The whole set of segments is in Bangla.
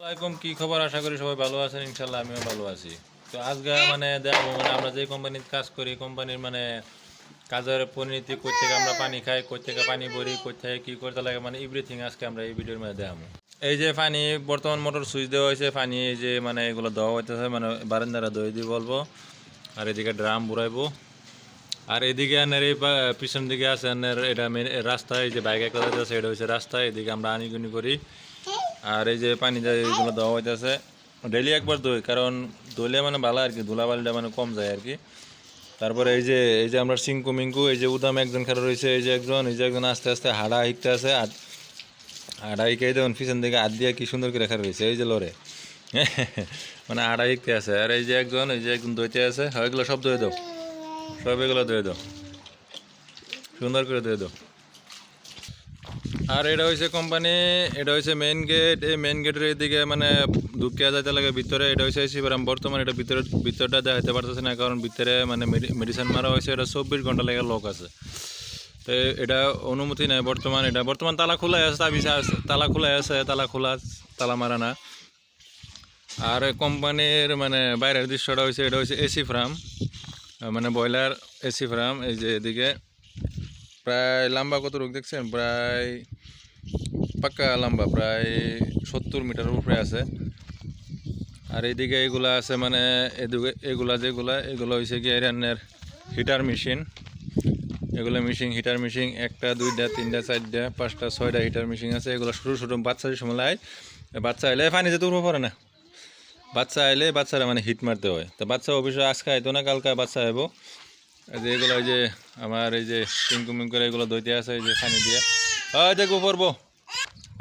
আসসালামাইকুম, কি খবর? আশা করি সবাই ভালো আছেন। ইনশাল্লাহ আমিও ভালো আছি। তো আজকে দেখবো আমরা যে কোম্পানিতে কাজ করি, কোম্পানির কাজের পরিণতি, কই থেকে আমরা পানি খাই, কই থেকে পানি ভরি, কই থেকে কী করতে লাগে, এভরিথিং আজকে আমরা এই ভিডিওর মধ্যে দেখাবো। এই যে পানি বর্তমান মোটর সুইচ দেওয়া হয়েছে, পানি এই যে এগুলো দেওয়া হইতেছে, বারান্দারা দই দিয়ে বলবো। আর এদিকে ড্রাম বুড়াইবো। আর এদিকে আনের এই পিছন দিকে আছে আনের এটা মেন রাস্তা। এই যে বাইক একটা আছে, এটা হচ্ছে রাস্তা। এদিকে আমরা আনিগুনি করি। আর এই যে পানি যায় এইগুলো দেওয়া হইতেছে ডেলি একবার দই, কারণ দইলে ভালো আর কি, ধুলাবালিটা কম যায় আর কি। তারপরে এই যে আমরা সিঙ্কু মিঙ্কু, এই যে উদাম একজন খারাপ রয়েছে, এই যে একজন আস্তে আস্তে হাড়া হিকতে আছে। আর হাড়া হিকে দেখুন পিছন দিকে হাত দিয়ে কি সুন্দর করে রাখা রয়েছে, এই যে লড়ে হাড়া হিকতে আছে। আর এই যে একজন দইতে আছে। হয় এগুলো সব দই দাও, সব এগুলো দই দাও, সুন্দর করে দই দাও। আর এটা হচ্ছে কোম্পানি, এটা হচ্ছে মেইন গেট। এই মেইন গেটের এদিকে ঢুকিয়া যাইতে লাগে ভিতরে। এটা হচ্ছে শিবরাম। বর্তমানে এটা ভিতরটা দেখাতে পারতেছে না, কারণ ভিতরে মেডিসিন মারা হয়েছে। এটা 24 ঘন্টা লেগে লক আছে, তো এটা অনুমতি নেই বর্তমান। বর্তমান তালা খোলাই আছে, তালা খোলাই আছে, তালা খোলা, তালা মারা না। আর কোম্পানির বাইরের দৃশ্যটা হয়েছে, এটা হচ্ছে AC farm, broiler AC farm. এই যে এদিকে প্রায় লম্বা কত রোগ দেখছেন, প্রায় পাক্কা লম্বা প্রায় 70 মিটারের উপরে আছে। আর এইদিকে এগুলা আছে এদিকে এগুলো হয়েছে কি এরানের হিটার মেশিন। এগুলো মেশিন, হিটার মেশিন 1টা 2টা 3টা 4টা 5টা 6টা হিটার মেশিন আছে। এগুলো ছোটো ছোটো বাচ্চাদের সময় বাচ্চা এলে পানি যেতে উপরে পড়ে না, বাচ্চা এলে বাচ্চারা হিট মারতে হয়। তো বাচ্চা অবশ্যই আজকে আইতো না, কালকে বাচ্চা আইব। এই যে এগুলো এই যে আমার এই যে টিঙ্কু মিঙ্কুর এগুলো দইতে আছে, এই যে পানি দিয়ে দেখবো পড়বো।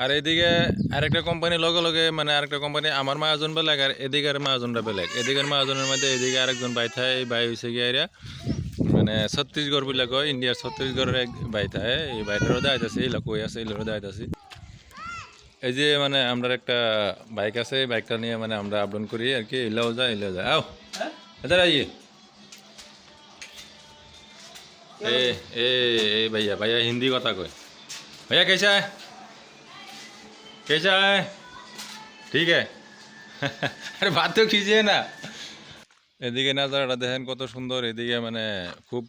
আর এদিকে আরেকটা কোম্পানি লগে লগে আরেকটা কোম্পানি, আমার মাহাজন বেলেগ আর এদিকের মাহাজনটা বেলেগ। এদিকের মাহাজনের মধ্যে এদিকে আরেকজন বাই থাকে, এই বাই হয়েছে গিয়ে এরিয়া ছত্তিশগড় বলে কয়, ইন্ডিয়ার ছত্তিশগড়ের এক বাই থাকে। এই বাইটারও দেখাইতেছে, এই লোক কই আছে, এই লোক দেখাইতেছি। এই যে আমরা একটা বাইক আছে, এই বাইকটা নিয়ে আমরা আপ ডাউন করি আর কি। এলাও যায় আও এদার আইয়ে। ए भैया भैया हिंदी কথা কয়। भैया कैसा है, कैसा है, ठीक है अरे बात तो कीजिए ना। এদিকে নাজারাটা দেখেন কত সুন্দর। এদিকে খুব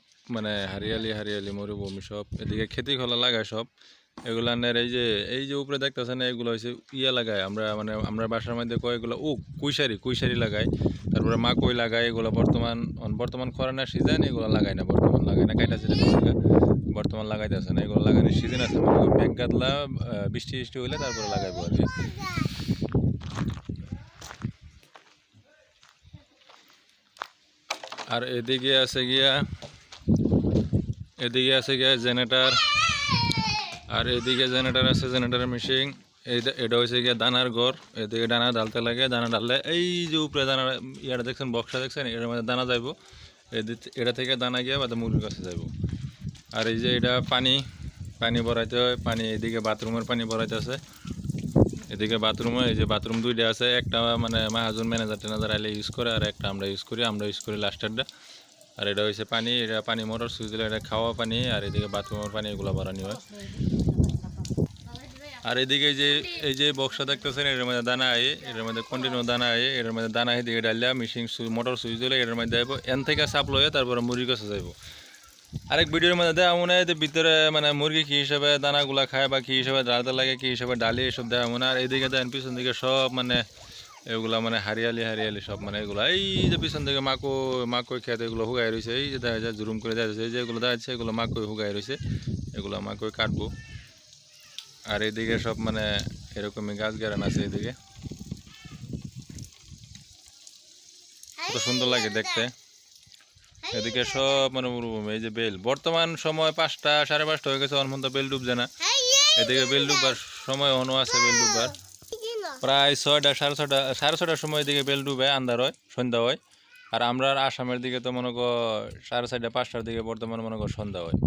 হারিয়ালি হারিয়ালি মরুভূমি সব। এদিকে খেতি খোলা লাগায় সব এগুলানের। এই যে উপরে দেখতেছেন, এগুলো হচ্ছে ইয়ে লাগায় আমরা আমরা বাসার মধ্যে কয় এগুলো কুইশারি লাগাই। তারপরে মাকই লাগাই। এগুলো বর্তমান করোনার সিজন, এগুলো লাগাই না, বর্তমান লাগাই না, কাইটা যেটা বর্তমান লাগাইতেছে না। এগুলো লাগানোর সিজন আছে, ব্যাগ গাদলা বৃষ্টি হইলে তারপরে লাগাইবো আর কি। আর এদিকে আছে গিয়া জেনারেটর। আর এদিকে জেনারেটর আছে, জেনারেটরের মেশিন। এটা হচ্ছে গিয়া দানার ঘর। এদিকে দানা ডালতে লাগে, দানা ডাললে এই যে উপরে দানা ইয়াটা দেখছেন, বক্সটা দেখছেন, এটার মধ্যে দানা যাইব। এটা থেকে দানা গিয়া মুরগির কাছে যাইব। আর এই যে এটা পানি ভরাইতে হয়। পানি এদিকে বাথরুমের পানি ভরাইতে আছে। এদিকে বাথরুমে এই যে বাথরুম 2টা আছে। একটা মাহাজন ম্যানেজার আইলে ইউজ করে, আর একটা আমরা ইউজ করি লাস্টারটা। আর এটা হচ্ছে পানি, এটা পানি মোটর সুইচ দিলে এটা খাওয়া পানি। আর এদিকে বাথরুমের পানি, এগুলো বানানি হয়। আর এদিকে এই যে বক্সটা দেখতেছেন, এটার মধ্যে দানা আয়ে, এটার মধ্যে কন্টিনিউ দানা আয়ে, এটার মধ্যে দানা এদিকে ডালিয়া মেশিন মোটর সুইচ দিলে এটার মধ্যে যাইব। এন থেকে সাপ লয়ে তারপরে মুরগির কাছে যাইব। আরেক ভিডিওর মধ্যে দেওয়া মনে হয় ভিতরে মুরগি কী হিসাবে দানাগুলা খায়, বা কী হিসাবে ডালতে লাগে, কী হিসাবে ডালি, এসব দেওয়া মনে। আর এইদিকে দেন পিছন দিকে সব এগুলা হারিয়ালি হারিয়ালি সব এগুলা। এই যে পিছন দিকে মাকই খেতে এগুলো হুগাই রয়েছে। এই যে দেখা যায় জুরুম করে দেখা যাচ্ছে, এই যে এগুলো দেখা যাচ্ছে, এগুলো মাকই হুগাই রয়েছে। এগুলো মাকই কাটবো। আর এইদিকে সব এরকমই গাছ গাড়ান আছে। এদিকে কত সুন্দর লাগে দেখতে। এদিকে সব মরুভূমি। এই যে বেল, বর্তমান সময় 5টা 5:30 হয়ে গেছে, অনন্ত বেল ডুবছে না। এদিকে বেল ডুববার সময় অন্য আছে, বেল ডুববার প্রায় 6টা 6:30 সময় এদিকে বেল ডুবে, আন্ধার হয়, সন্ধ্যা হয়। আর আমরা আসামের দিকে তো 4:30 5টার দিকে বর্তমানে সন্ধ্যা হয়।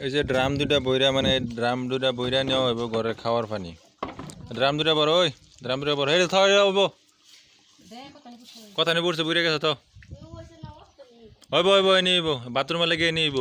এই যে ড্রাম 2টা বইরা নেওয়া হইব ঘরের খাওয়ার পানি। ড্রাম 2টা বড়, ড্রাম 2টা বড়, হইব কথা নিয়ে পড়ছে, বুড়ে গেছে তো হইব নিব, বাথরুমে লেগে নিব।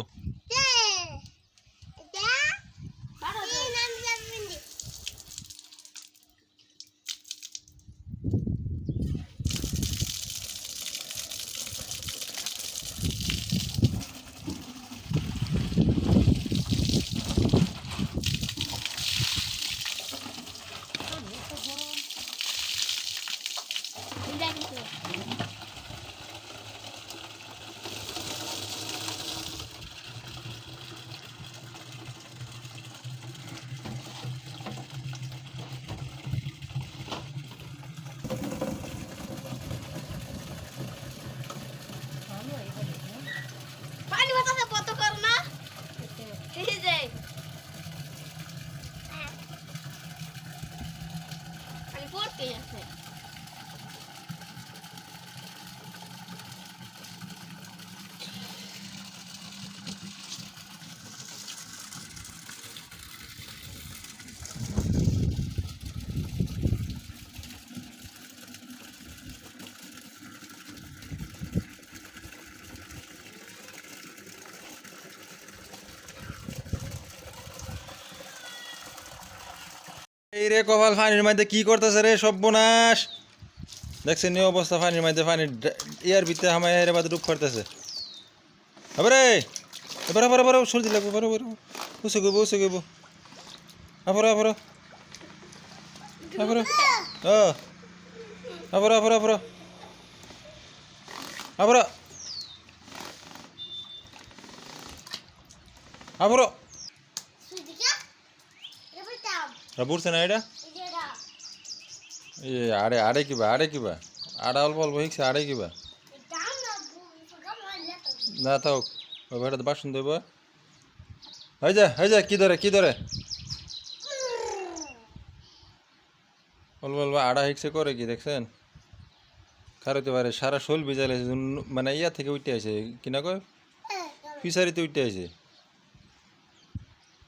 পড়তে আছে এই রে কপাল পানির মধ্যে কি করতেছে রে সর্বনাশ দেখছেন এই অবস্থা পানির মধ্যে পানি ইয়ার ভিতরে আমার এর বাদে ডুব করতেছে আবারে এবার আবার আবার সর্দি লাগবে বড় বড় বসে গেব আবার আবার আবার ও আবার আবার আবার আবার আবার সুদিকা রেবতাম রাবুরছে না এটা এডা এই আড়ে কিবা আড়া অল্প অল্প হিকছে আড়ে কিবা দাম না ফুগা মারলে না থাক ওই ভাড়া বাসন দেবো হয়ে যা কি ধরে অল্প অল্প আড়া হিকছে করে কি দেখছেন খারাইতে পারে সারা শোল ভিজালে মানে ইয়া থেকে উঠে আছে কিনা কয় ফিসারিতে উঠে আছে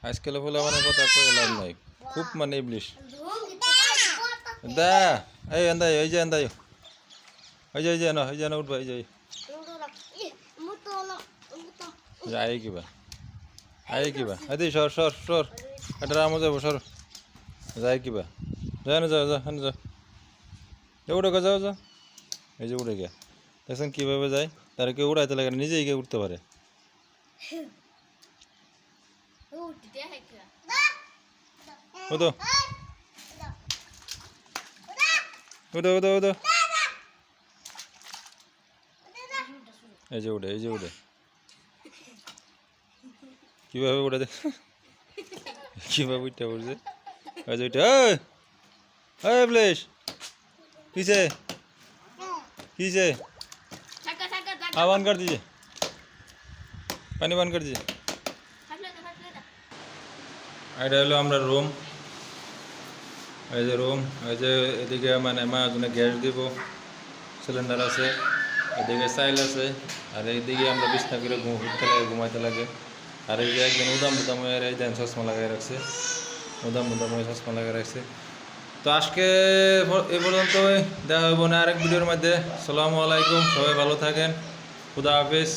আজকাল বলে মানে কথা কয়ে লাভ নাই খুব মানে ইবলিশ দা এই আন্দাই ওই যে আন্দাই ওই যে না উঠবা এই যে আয় কিবা আদি সর এটা রামো যাবো সর যায় কিবা যায় না যা উঠে যাও এই যে উঠে গিয়া দেখছেন কীভাবে যায় তারা কেউ উড়াইতে লাগে না নিজেই গিয়ে উঠতে পারে উঠো এই যে উঠে কিভাবে উঠে দেখ কিভাবে উঠতে পড়ছে ওই যে উঠে ওই প্লেস কিসে বান कर दीजिए পানি বান कर दीजिए এটা হলো আমরা রুম এই যে এদিকে মানে মা জন্য গ্যাস দিব সিলিন্ডার আছে এদিকে চাইল আছে আর এইদিকে আমরা বিছনা করে ঘুমাইতে লাগে আর এই যে একজন উদাম হয়ে এই দেন চশমা লাগাই রাখছে উদাম হয়ে চশমা লাগাই রাখছে তো আজকে এ পর্যন্তই দেখা হইব না আরেক ভিডিওর মধ্যে আসসালামু আলাইকুম সবাই ভালো থাকেন খুদা হাফেজ